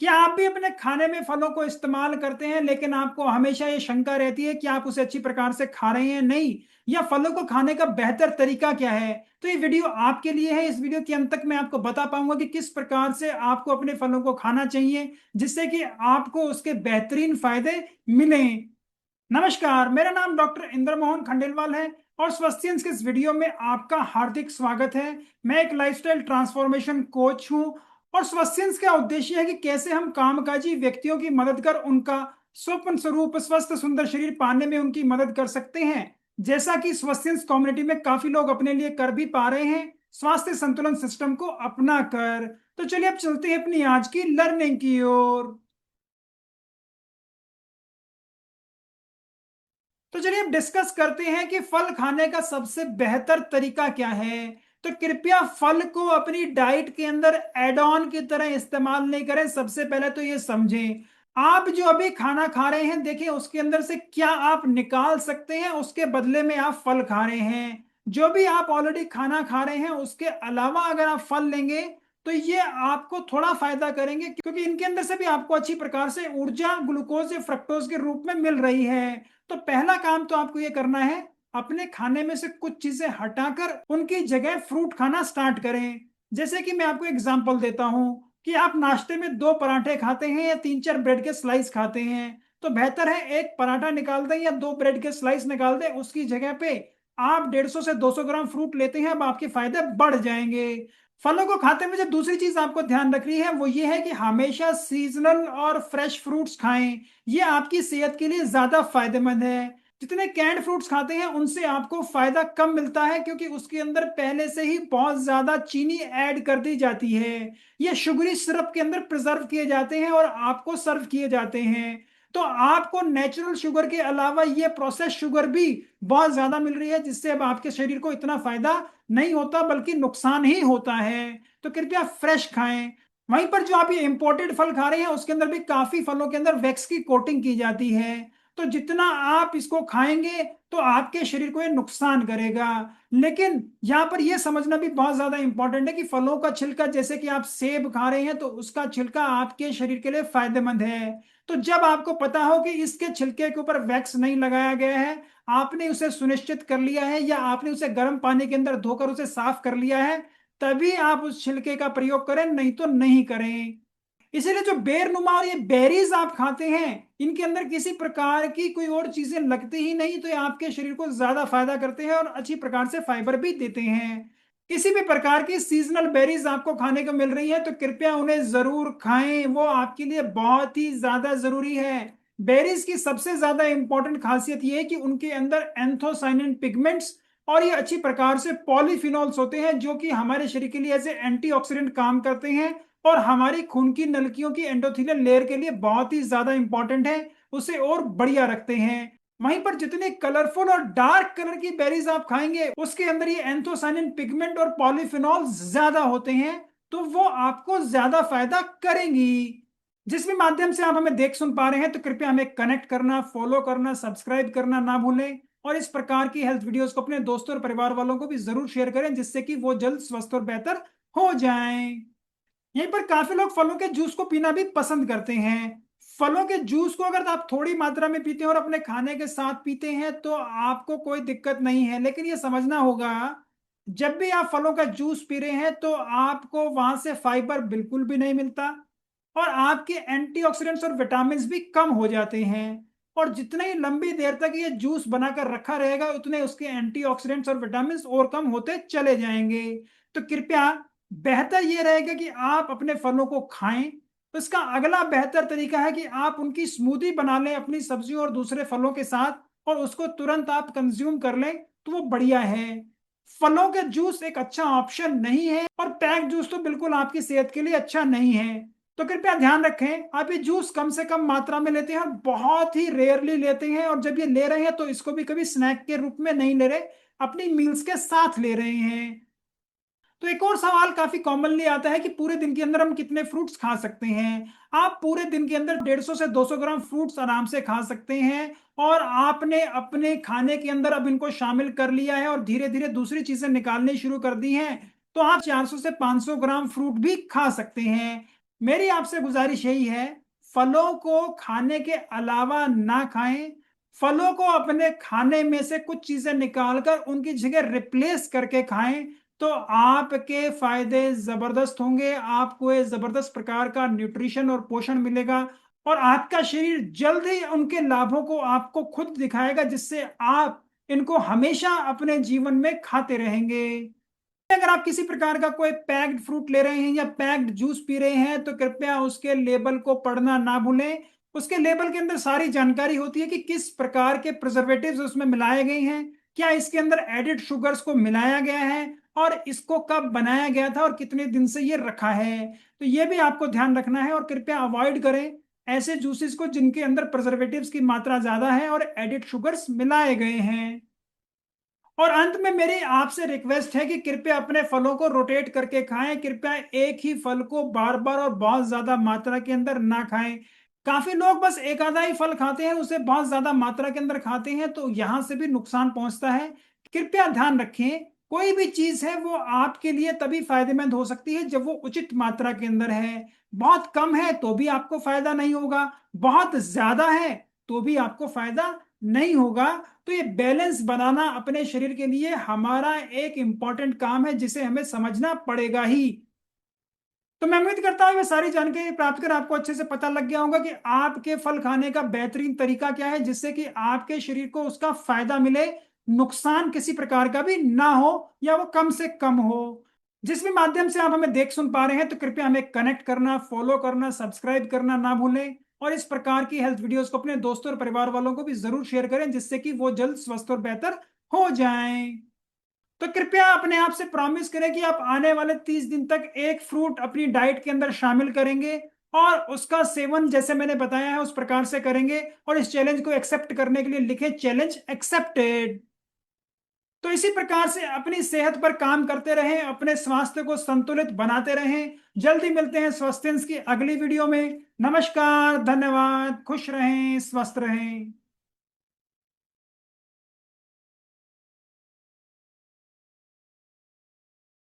क्या आप भी अपने खाने में फलों को इस्तेमाल करते हैं, लेकिन आपको हमेशा ये शंका रहती है कि आप उसे अच्छी प्रकार से खा रहे हैं नहीं, या फलों को खाने का बेहतर तरीका क्या है? तो ये वीडियो आपके लिए है। इस वीडियो के अंत तक मैं आपको बता पाऊंगा कि किस प्रकार से आपको अपने फलों को खाना चाहिए जिससे कि आपको उसके बेहतरीन फायदे मिलें। नमस्कार, मेरा नाम डॉक्टर इंद्र मोहन खंडेलवाल है और स्वस्थ्यंस के इस वीडियो में आपका हार्दिक स्वागत है। मैं एक लाइफस्टाइल ट्रांसफॉर्मेशन कोच हूं और स्वस्थ्यंस का उद्देश्य है कि कैसे हम कामकाजी व्यक्तियों की मदद कर उनका स्वप्न स्वरूप स्वस्थ सुंदर शरीर पाने में उनकी मदद कर सकते हैं, जैसा कि स्वस्थ्यंस कम्युनिटी में काफी लोग अपने लिए कर भी पा रहे हैं स्वास्थ्य संतुलन सिस्टम को अपना कर। तो चलिए अब चलते हैं अपनी आज की लर्निंग की ओर। तो चलिए अब डिस्कस करते हैं कि फल खाने का सबसे बेहतर तरीका क्या है। तो कृपया फल को अपनी डाइट के अंदर एड ऑन की तरह इस्तेमाल नहीं करें। सबसे पहले तो ये समझें, आप जो अभी खाना खा रहे हैं, देखिए उसके अंदर से क्या आप निकाल सकते हैं, उसके बदले में आप फल खा रहे हैं। जो भी आप ऑलरेडी खाना खा रहे हैं उसके अलावा अगर आप फल लेंगे तो ये आपको थोड़ा फायदा करेंगे, क्योंकि इनके अंदर से भी आपको अच्छी प्रकार से ऊर्जा ग्लूकोज या फ्रक्टोज के रूप में मिल रही है। तो पहला काम तो आपको ये करना है, अपने खाने में से कुछ चीजें हटाकर उनकी जगह फ्रूट खाना स्टार्ट करें। जैसे कि मैं आपको एग्जांपल देता हूं कि आप नाश्ते में दो पराठे खाते हैं या तीन चार ब्रेड के स्लाइस खाते हैं, तो बेहतर है एक पराठा निकाल दें या दो ब्रेड के स्लाइस निकाल दें, उसकी जगह पे आप 150 से 200 ग्राम फ्रूट लेते हैं। अब आपके फायदे बढ़ जाएंगे। फलों को खाते में जो दूसरी चीज आपको ध्यान रखनी है वो ये है कि हमेशा सीजनल और फ्रेश फ्रूट्स खाएं। ये आपकी सेहत के लिए ज्यादा फायदेमंद है। जितने कैंड फ्रूट्स खाते हैं उनसे आपको फायदा कम मिलता है, क्योंकि उसके अंदर पहले से ही बहुत ज्यादा चीनी ऐड कर दी जाती है। ये शुगरी सिरप के अंदर प्रिजर्व किए जाते हैं और आपको सर्व किए जाते हैं। तो आपको नेचुरल शुगर के अलावा ये प्रोसेस शुगर भी बहुत ज्यादा मिल रही है, जिससे अब आपके शरीर को इतना फायदा नहीं होता बल्कि नुकसान ही होता है। तो कृपया फ्रेश खाएं। वहीं पर जो आप ये इंपोर्टेड फल खा रहे हैं उसके अंदर भी काफी फलों के अंदर वैक्स की कोटिंग की जाती है। तो जितना आप इसको खाएंगे तो आपके शरीर को ये नुकसान करेगा। लेकिन यहाँ पर यह समझना भी बहुत ज्यादा इंपॉर्टेंट है कि फलों का छिलका, जैसे कि आप सेब खा रहे हैं तो उसका छिलका आपके शरीर के लिए फायदेमंद है। तो जब आपको पता हो कि इसके छिलके के ऊपर वैक्स नहीं लगाया गया है, आपने उसे सुनिश्चित कर लिया है या आपने उसे गर्म पानी के अंदर धोकर उसे साफ कर लिया है, तभी आप उस छिलके का प्रयोग करें, नहीं तो नहीं करें। इसीलिए जो बेरनुमा और ये बेरीज आप खाते हैं, इनके अंदर किसी प्रकार की कोई और चीजें लगती ही नहीं, तो ये आपके शरीर को ज्यादा फायदा करते हैं और अच्छी प्रकार से फाइबर भी देते हैं। किसी भी प्रकार की सीजनल बेरीज आपको खाने को मिल रही है तो कृपया उन्हें जरूर खाएं, वो आपके लिए बहुत ही ज्यादा जरूरी है। बेरीज की सबसे ज्यादा इंपॉर्टेंट खासियत यह है कि उनके अंदर एंथोसाइनिन पिगमेंट्स और ये अच्छी प्रकार से पॉलीफिनोल्स होते हैं, जो कि हमारे शरीर के लिए एज ए एंटीऑक्सीडेंट काम करते हैं और हमारी खून की नलिकाओं की एंडोथेलियल लेयर के लिए बहुत ही ज्यादा इंपॉर्टेंट है, उसे और बढ़िया रखते हैं। वहीं पर जितने कलरफुल और डार्क कलर की बेरीज आप खाएंगे उसके अंदर ये एंथोसाइनिन पिगमेंट और पॉलीफिनॉल ज्यादा होते हैं, तो वो आपको ज्यादा फायदा करेंगी। जिस भी माध्यम से आप हमें देख सुन पा रहे हैं तो कृपया हमें कनेक्ट करना, फॉलो करना, सब्सक्राइब करना ना भूलें और इस प्रकार की हेल्थ वीडियोस को अपने दोस्तों और परिवार वालों को भी जरूर शेयर करें, जिससे कि वो जल्द स्वस्थ और बेहतर हो जाएं। यहीं पर काफी लोग फलों के जूस को पीना भी पसंद करते हैं। फलों के जूस को अगर आप थोड़ी मात्रा में पीते हैं और अपने खाने के साथ पीते हैं तो आपको कोई दिक्कत नहीं है, लेकिन ये समझना होगा, जब भी आप फलों का जूस पी रहे हैं तो आपको वहां से फाइबर बिल्कुल भी नहीं मिलता और आपके एंटीऑक्सीडेंट्स और विटामिन भी कम हो जाते हैं। और जितनी ही लंबी देर तक ये जूस बनाकर रखा रहेगा उतने उसके एंटीऑक्सीडेंट्स और विटामिन और कम होते चले जाएंगे। तो कृपया बेहतर यह रहेगा कि आप अपने फलों को खाएं। तो इसका अगला बेहतर तरीका है कि आप उनकी स्मूदी बना लें अपनी सब्जियों और दूसरे फलों के साथ और उसको तुरंत आप कंज्यूम कर लें, तो वो बढ़िया है। फलों के जूस एक अच्छा ऑप्शन नहीं है और पैक जूस तो बिल्कुल आपकी सेहत के लिए अच्छा नहीं है। तो कृपया ध्यान रखें, आप ये जूस कम से कम मात्रा में लेते हैं और बहुत ही रेयरली लेते हैं, और जब ये ले रहे हैं तो इसको भी कभी स्नैक के रूप में नहीं ले रहे, अपनी मील्स के साथ ले रहे हैं। तो एक और सवाल काफी कॉमनली आता है कि पूरे दिन के अंदर हम कितने फ्रूट्स खा सकते हैं। आप पूरे दिन के अंदर 150 से 200 ग्राम फ्रूट्स आराम से खा सकते हैं, और आपने अपने खाने के अंदर अब इनको शामिल कर लिया है और धीरे धीरे दूसरी चीजें निकालनी शुरू कर दी हैं, तो आप 400 से 500 ग्राम फ्रूट भी खा सकते हैं। मेरी आपसे गुजारिश यही है, फलों को खाने के अलावा ना खाएं। फलों को अपने खाने में से कुछ चीजें निकालकर उनकी जगह रिप्लेस करके खाएं, तो आपके फायदे जबरदस्त होंगे। आपको एक जबरदस्त प्रकार का न्यूट्रिशन और पोषण मिलेगा, और आपका शरीर जल्द ही उनके लाभों को आपको खुद दिखाएगा, जिससे आप इनको हमेशा अपने जीवन में खाते रहेंगे। अगर आप किसी प्रकार का कोई पैक्ड फ्रूट ले रहे हैं या पैक्ड जूस पी रहे हैं, तो कृपया उसके लेबल को पढ़ना ना भूलें। उसके लेबल के अंदर सारी जानकारी होती है कि किस प्रकार के प्रिजर्वेटिव्स उसमें मिलाए गए हैं, क्या इसके अंदर एडिड शुगर्स को मिलाया गया है, और इसको कब बनाया गया था और कितने दिन से ये रखा है। तो ये भी आपको ध्यान रखना है, और कृपया अवॉइड करें ऐसे जूसेस को जिनके अंदर प्रिजर्वेटिव्स की मात्रा ज्यादा है और एडिड शुगर्स मिलाए गए हैं। और अंत में मेरी आपसे रिक्वेस्ट है कि कृपया अपने फलों को रोटेट करके खाएं। कृपया एक ही फल को बार बार और बहुत ज्यादा मात्रा के अंदर ना खाएं। काफी लोग बस एक आधा ही फल खाते हैं, उसे बहुत ज्यादा मात्रा के अंदर खाते हैं, तो यहां से भी नुकसान पहुंचता है। कृपया ध्यान रखें, कोई भी चीज है वो आपके लिए तभी फायदेमंद हो सकती है जब वो उचित मात्रा के अंदर है। बहुत कम है तो भी आपको फायदा नहीं होगा, बहुत ज्यादा है तो भी आपको फायदा नहीं होगा। तो ये बैलेंस बनाना अपने शरीर के लिए हमारा एक इंपॉर्टेंट काम है, जिसे हमें समझना पड़ेगा ही। तो मैं उम्मीद करता हूँ ये सारी जानकारी प्राप्त कर आपको अच्छे से पता लग गया होगा कि आपके फल खाने का बेहतरीन तरीका क्या है, जिससे कि आपके शरीर को उसका फायदा मिले, नुकसान किसी प्रकार का भी ना हो, या वो कम से कम हो। जिस भी माध्यम से आप हमें देख सुन पा रहे हैं, तो कृपया हमें कनेक्ट करना, फॉलो करना, सब्सक्राइब करना ना भूलें, और इस प्रकार की हेल्थ वीडियोस को अपने दोस्तों और परिवार वालों को भी जरूर शेयर करें, जिससे कि वो जल्द स्वस्थ और बेहतर हो जाएं। तो कृपया अपने आप से प्रॉमिस करें कि आप आने वाले 30 दिन तक एक फ्रूट अपनी डाइट के अंदर शामिल करेंगे, और उसका सेवन जैसे मैंने बताया है उस प्रकार से करेंगे, और इस चैलेंज को एक्सेप्ट करने के लिए लिखें चैलेंज एक्सेप्टेड। तो इसी प्रकार से अपनी सेहत पर काम करते रहें, अपने स्वास्थ्य को संतुलित बनाते रहें। जल्दी मिलते हैं स्वास्थ्य की अगली वीडियो में। नमस्कार, धन्यवाद, खुश रहें, स्वस्थ रहें।